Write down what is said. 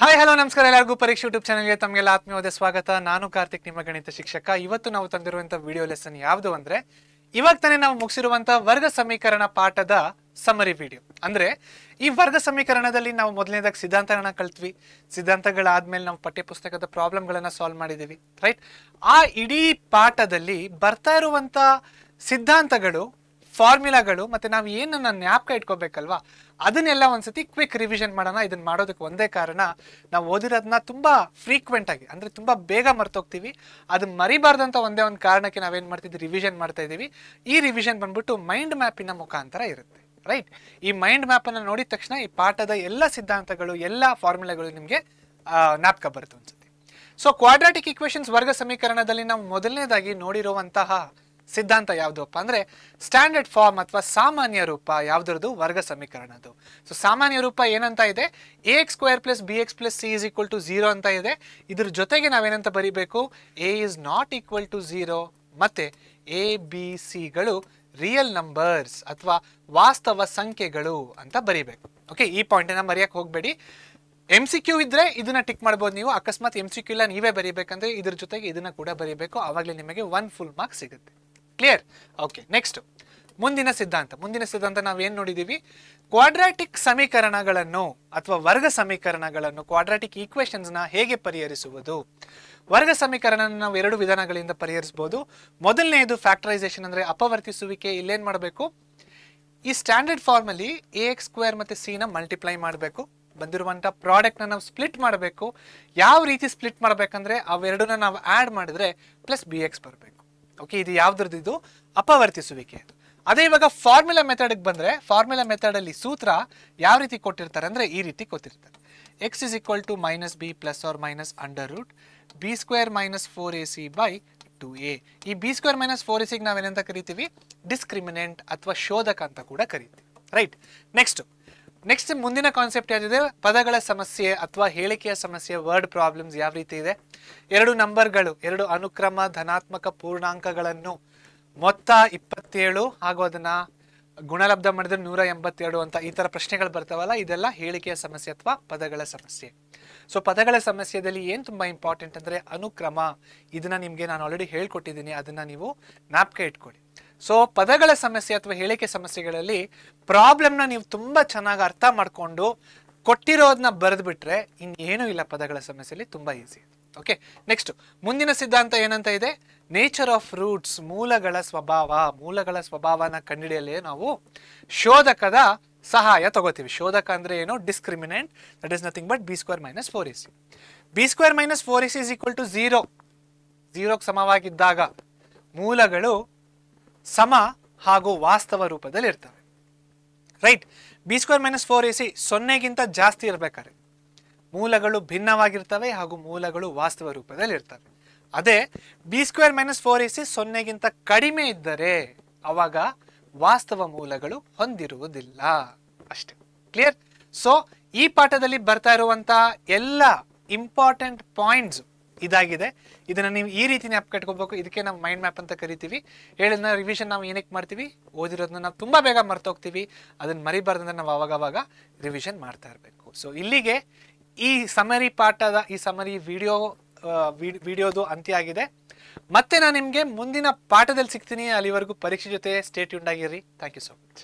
Hi hello ನಮಸ್ಕಾರ ಎಲ್ಲರಿಗೂ ಪರೀಕ್ಷೆ ಯೂಟ್ಯೂಬ್ ಚಾನಲ್ಗೆ ತಮಗೆಲ್ಲ ಆತ್ಮೀಯವಾದ ಸ್ವಾಗತ. ನಾನು ಕಾರ್ತಿಕ್, ನಿಮ್ಮ ಗಣಿತ ಶಿಕ್ಷಕ. ಇವತ್ತು ನಾವು ತಂದಿರುವಂತ ವಿಡಿಯೋ ಲೆಸನ್ ಯಾವುದು ಅಂದ್ರೆ, ಇವಾಗ ತಾನೇ ನಾವು ಮುಗಿಸಿರುವಂತ ವರ್ಗ ಸಮೀಕರಣ ಪಾಠದ ಸಮರಿ ವಿಡಿಯೋ. ಅಂದ್ರೆ ಈ ವರ್ಗ ಸಮೀಕರಣದಲ್ಲಿ ನಾವು ಮೊದಲನೇದಾಗಿ ಸಿದ್ಧಾಂತಗಳನ್ನ ಕಲ್ತ್ವಿ. ಸಿದ್ಧಾಂತಗಳಾದ್ಮೇಲೆ ನಾವು ಪಠ್ಯಪುಸ್ತಕದ ಪ್ರಾಬ್ಲಮ್ಗಳನ್ನ ಸಾಲ್ವ್ ಮಾಡಿದೀವಿ, ರೈಟ್? ಆ ಇಡೀ ಪಾಠದಲ್ಲಿ ಬರ್ತಾ ಇರುವಂತ ಸಿದ್ಧಾಂತಗಳು, ಫಾರ್ಮುಲಾಗಳು ಮತ್ತೆ ನಾವು ಏನನ್ನ ಜ್ಞಾಪಕ ಇಟ್ಕೋಬೇಕಲ್ವಾ, ಅದನ್ನೆಲ್ಲ ಒಂದ್ಸತಿ ಕ್ವಿಕ್ ರಿವಿಷನ್ ಮಾಡೋಣ. ಇದನ್ನ ಮಾಡೋದಕ್ಕೆ ಒಂದೇ ಕಾರಣ, ನಾವು ಓದಿರೋದನ್ನ ತುಂಬಾ ಫ್ರೀಕ್ವೆಂಟ್ ಆಗಿ ಅಂದ್ರೆ ತುಂಬಾ ಬೇಗ ಮರ್ತೋಗ್ತೀವಿ. ಅದನ್ನ ಮರಿಬಾರ್ದಂತ ಒಂದೇ ಒಂದು ಕಾರಣಕ್ಕೆ ನಾವೇನ್ ಮಾಡ್ತಿದ್ವಿ, ರಿವಿಷನ್ ಮಾಡ್ತಾ ಇದೀವಿ. ಈ ರಿವಿಷನ್ ಬಂದ್ಬಿಟ್ಟು ಮೈಂಡ್ ಮ್ಯಾಪಿನ ಮುಖಾಂತರ ಇರುತ್ತೆ, ರೈಟ್? ಈ ಮೈಂಡ್ ಮ್ಯಾಪ್ ಅನ್ನ ನೋಡಿದ ತಕ್ಷಣ ಈ ಪಾಠದ ಎಲ್ಲ ಸಿದ್ಧಾಂತಗಳು, ಎಲ್ಲ ಫಾರ್ಮುಲಾಗಳು ನಿಮ್ಗೆ ಜ್ಞಾಪಕ ಬರುತ್ತೆ ಒಂದ್ಸತಿ. ಸೊ ಕ್ವಾಡ್ರಾಟಿಕ್ ಈಕ್ವೇಷನ್ಸ್ ವರ್ಗ ಸಮೀಕರಣದಲ್ಲಿ ನಾವು ಮೊದಲನೇದಾಗಿ ನೋಡಿರುವಂತಹ ಸಿದ್ಧಾಂತ ಯಾವುದಪ್ಪ ಅಂದ್ರೆ ಸ್ಟ್ಯಾಂಡರ್ಡ್ ಫಾರ್ಮ್ ಅಥವಾ ಸಾಮಾನ್ಯ ರೂಪ ಯಾವ್ದ್ರದ್ದು, ವರ್ಗ ಸಮೀಕರಣದ್ದು. ಸೊ ಸಾಮಾನ್ಯ ರೂಪ ಏನಂತ ಇದೆ, ax square plus bx plus c is equal to 0 ಅಂತ ಇದೆ. ಇದ್ರ ಜೊತೆಗೆ ನಾವೇನಂತ ಬರೀಬೇಕು, a is not equal to 0 ಮತ್ತೆ a b c ಗಳು ರಿಯಲ್ ನಂಬರ್ಸ್ ಅಥವಾ ವಾಸ್ತವ ಸಂಖ್ಯೆಗಳು ಅಂತ ಬರೀಬೇಕು. ಓಕೆ, ಈ ಪಾಯಿಂಟ್ ಅನ್ನ ಮರೆಯಕ್ಕೆ ಹೋಗ್ಬೇಡಿ. MCQ ಇದ್ರೆ ಇದನ್ನ ಟಿಕ್ ಮಾಡ್ಬೋದು ನೀವು. ಅಕಸ್ಮಾತ್ MCQ ಇಲ್ಲ ನೀವೇ ಬರೀಬೇಕಂದ್ರೆ ಇದ್ರ ಜೊತೆಗೆ ಇದನ್ನ ಕೂಡ ಬರೀಬೇಕು. ಆವಾಗಲೇ ನಿಮಗೆ 1 ಫುಲ್ ಮಾರ್ಕ್ಸ್ ಸಿಗುತ್ತೆ. ಕ್ಲಿಯರ್? ಓಕೆ, ನೆಕ್ಸ್ಟ್ ಮುಂದಿನ ಸಿದ್ಧಾಂತ ನಾವೇನ್ ನೋಡಿದೀವಿ, ಕ್ವಾಡ್ರಾಟಿಕ್ ಸಮೀಕರಣಗಳನ್ನು ಅಥವಾ ವರ್ಗ ಸಮೀಕರಣಗಳನ್ನು, ಕ್ವಾಡ್ರಾಟಿಕ್ ಈಕ್ವೇಷನ್ಸ್ ನ ಹೇಗೆ ಪರಿಹರಿಸುವುದು. ವರ್ಗ ಸಮೀಕರಣ ನಾವು ಎರಡು ವಿಧಾನಗಳಿಂದ ಪರಿಹರಿಸಬಹುದು. ಮೊದಲನೆಯದು ಫ್ಯಾಕ್ಟರೈಸೇಷನ್ ಅಂದ್ರೆ ಅಪವರ್ತಿಸುವಿಕೆ. ಇಲ್ಲೇನ್ ಮಾಡಬೇಕು, ಈ ಸ್ಟ್ಯಾಂಡರ್ಡ್ ಫಾರ್ಮ್ ಅಲ್ಲಿ ax ಸ್ಕ್ವೇರ್ ಮತ್ತೆ c ನ ಮಲ್ಟಿಪ್ಲೈ ಮಾಡಬೇಕು. ಬಂದಿರುವಂತ ಪ್ರಾಡಕ್ಟ್ ನಾವು ಸ್ಪ್ಲಿಟ್ ಮಾಡಬೇಕು. ಯಾವ ರೀತಿ ಸ್ಪ್ಲಿಟ್ ಮಾಡ್ಬೇಕಂದ್ರೆ ಅವೆರಡನ್ನ ನಾವು ಆಡ್ ಮಾಡಿದ್ರೆ ಪ್ಲಸ್ bx ಬರಬೇಕು. ಓಕೆ, ಇದು ಯಾವ್ದ್ರದ್ದು, ಇದು ಅಪವರ್ತಿಸುವಿಕೆ. ಅದೇ ಇವಾಗ ಫಾರ್ಮುಲಾ ಮೆಥಡ್ ಬಂದ್ರೆ, ಫಾರ್ಮುಲಾ ಮೆಥಡ್ ಅಲ್ಲಿ ಸೂತ್ರ ಯಾವ ರೀತಿ ಕೊಟ್ಟಿರ್ತಾರೆ ಅಂದ್ರೆ ಈ ರೀತಿ ಕೊಟ್ಟಿರ್ತಾರೆ. x is equal to minus b plus or minus under root b square minus 4ac by 2a. ಈ ಬಿ ಸ್ಕ್ವೇರ್ ಮೈನಸ್ 4ac ನಾವೇನಂತ ಕರಿತೀವಿ, ಡಿಸ್ಕ್ರಿಮಿನೆಂಟ್ ಅಥವಾ ಶೋಧಕ ಅಂತ ಕೂಡ ಕರಿತೀವಿ, ರೈಟ್? ನೆಕ್ಸ್ಟ್ ಮುಂದಿನ ಕಾನ್ಸೆಪ್ಟ್ ಯಾವ್ದಿದೆ, ಪದಗಳ ಸಮಸ್ಯೆ ಅಥವಾ ಹೇಳಿಕೆಯ ಸಮಸ್ಯೆ, ವರ್ಡ್ ಪ್ರಾಬ್ಲಮ್ಸ್ ಯಾವ ರೀತಿ ಇದೆ. ಎರಡು ನಂಬರ್ಗಳು, ಎರಡು ಅನುಕ್ರಮ ಧನಾತ್ಮಕ ಪೂರ್ಣಾಂಕಗಳನ್ನು ಮೊತ್ತ 27 ಹಾಗೂ ಅದನ್ನ ಗುಣಲಬ್ಧ ಮಾಡಿದ್ರೆ 182 ಅಂತ ಈ ತರ ಪ್ರಶ್ನೆಗಳು ಬರ್ತಾವಲ್ಲ, ಇದೆಲ್ಲ ಹೇಳಿಕೆಯ ಸಮಸ್ಯೆ ಅಥವಾ ಪದಗಳ ಸಮಸ್ಯೆ. ಸೊ ಪದಗಳ ಸಮಸ್ಯೆಯಲ್ಲಿ ಏನ್ ತುಂಬಾ ಇಂಪಾರ್ಟೆಂಟ್ ಅಂದ್ರೆ ಅನುಕ್ರಮ. ಇದನ್ನ ನಿಮ್ಗೆ ನಾನು ಆಲ್ರೆಡಿ ಹೇಳ್ಕೊಟ್ಟಿದ್ದೀನಿ, ಅದನ್ನ ನೀವು ಜ್ಞಾಪಕ ಇಟ್ಕೊಳ್ಳಿ. ಸೊ ಪದಗಳ ಸಮಸ್ಯೆ ಅಥವಾ ಹೇಳಿಕೆ ಸಮಸ್ಯೆಗಳಲ್ಲಿ ಪ್ರಾಬ್ಲಮ್ನ ನೀವು ತುಂಬಾ ಚೆನ್ನಾಗಿ ಅರ್ಥ ಮಾಡ್ಕೊಂಡು ಕೊಟ್ಟಿರೋದನ್ನ ಬರೆದ್ಬಿಟ್ರೆ ಇನ್ನೇನು ಇಲ್ಲ, ಪದಗಳ ಸಮಸ್ಯೆಯಲ್ಲಿ ತುಂಬಾ ಈಸಿ. ಓಕೆ, ನೆಕ್ಸ್ಟ್ ಮುಂದಿನ ಸಿದ್ಧಾಂತ ಏನಂತ ಇದೆ, ನೇಚರ್ ಆಫ್ ರೂಟ್ಸ್, ಮೂಲಗಳ ಸ್ವಭಾವನ ಕಂಡುಹಿಡಿಯಲು ನಾವು ಶೋಧಕದ ಸಹಾಯ ತಗೋತೀವಿ. ಶೋಧಕ ಅಂದ್ರೆ ಏನು, discriminant, that is nothing but b square minus 4ac. B square minus 4ac is equal to 0. 0ಗೆ ಸಮವಾಗಿದ್ದಾಗ ಮೂಲಗಳು ಸಮ ಹಾಗೂ ವಾಸ್ತವ ರೂಪದಲ್ಲಿ ಇರ್ತವೆ, right? B square minus 4ac 0ಗಿಂತ ಜಾಸ್ತಿ ಇರ್ಬೇಕಾದ್ರೆ ಮೂಲಗಳು ಭಿನ್ನವಾಗಿರ್ತವೆ ಹಾಗೂ ಮೂಲಗಳು ವಾಸ್ತವ ರೂಪದಲ್ಲಿ ಇರ್ತವೆ. ಅದೇ ಬಿ ಸ್ಕ್ವೇರ್ ಮೈನಸ್ 4ac 0ಗಿಂತ ಕಡಿಮೆ ಇದ್ದರೆ ಅವಾಗ ವಾಸ್ತವ ಮೂಲಗಳು ಹೊಂದಿರುವುದಿಲ್ಲ, ಅಷ್ಟೇ. ಕ್ಲಿಯರ್? ಸೊ ಈ ಪಾಠದಲ್ಲಿ ಬರ್ತಾ ಇರುವಂತ ಎಲ್ಲ ಇಂಪಾರ್ಟೆಂಟ್ ಪಾಯಿಂಟ್ಸ್ ಇದಾಗಿದೆ. ಇದನ್ನ ನೀವು ಈ ರೀತಿ ಜ್ಞಾಪಕ ಇಟ್ಕೋಬೇಕು. ಇದಕ್ಕೆ ನಾವು ಮೈಂಡ್ ಮ್ಯಾಪ್ ಅಂತ ಕರಿತೀವಿ. ಹೇಳಿದ್ನ ರಿವಿಷನ್ ನಾವು ಏನಕ್ಕೆ ಮಾಡ್ತೀವಿ, ಓದಿರೋದನ್ನ ನಾವು ತುಂಬಾ ಬೇಗ ಮರ್ತೋಗ್ತೀವಿ. ಅದನ್ನ ಮರಿಬಾರ್ದಂದ್ರೆ ನಾವು ಅವಾಗವಾಗ ರಿವಿಷನ್ ಮಾಡ್ತಾ ಇರಬೇಕು. ಸೊ ಇಲ್ಲಿಗೆ ಈ ಸಮರಿ ಪಾಠದ ಈ ಸಮರಿ ವಿಡಿಯೋದು ಅಂತ್ಯ ಆಗಿದೆ. ಮತ್ತೆ ನಾನು ನಿಮ್ಗೆ ಮುಂದಿನ ಪಾಠದಲ್ಲಿ ಸಿಗ್ತೀನಿ. ಅಲ್ಲಿವರೆಗೂ ಪರೀಕ್ಷೆ ಜೊತೆ ಸ್ಟೇ ಟ್ಯೂನ್ಡ್ ಆಗಿರಿ. Thank you so much.